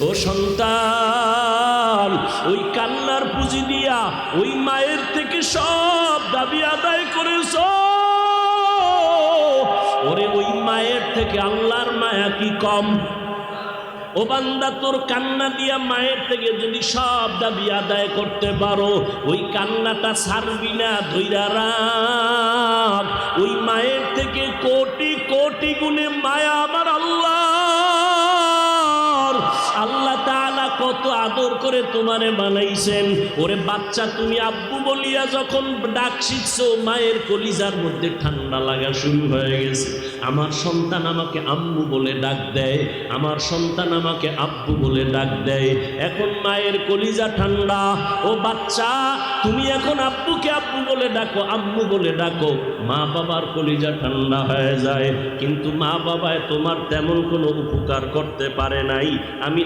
ও সন্তান, ওই কান্নার পুঁজি দিয়া ওই মায়ের থেকে সব দাবি আদায় করেছ। ওরে ওই মায়ের থেকে আল্লাহর মায়া কি কম? ও বান্দা, তোর কান্না দিয়া মায়ের থেকে যদি সব দাবি আদায় করতে পারো, ওই কান্নাটা ছাড়বি না, ধইরা রাখ। ওই মায়ের থেকে কোটি কোটি গুণে মায়া আমার আল্লাহ। আল্লাহ তাআলা কত আদর করে তোমারে বানাইছেন। ওরে বাচ্চা, তুমি আব্বু বলিয়া যখন ডাক শিখছো, মায়ের কলিজার মধ্যে ঠান্ডা লাগা শুরু হয়ে গেছে। আমার সন্তান আমাকে আম্মু বলে ডাক দেয়, আমার সন্তান আমাকে আব্বু বলে ডাক দেয়। এখন মায়ের কলিজা ঠান্ডা। ও বাচ্চা, তুমি এখন আব্বুকে আব্বু বলে ডাকো, আম্মু বলে ডাকো, মা বাবার কলিজা ঠান্ডা হয়ে যায়। কিন্তু মা বাবায় তোমার তেমন কোনো উপকার করতে পারে নাই। আমি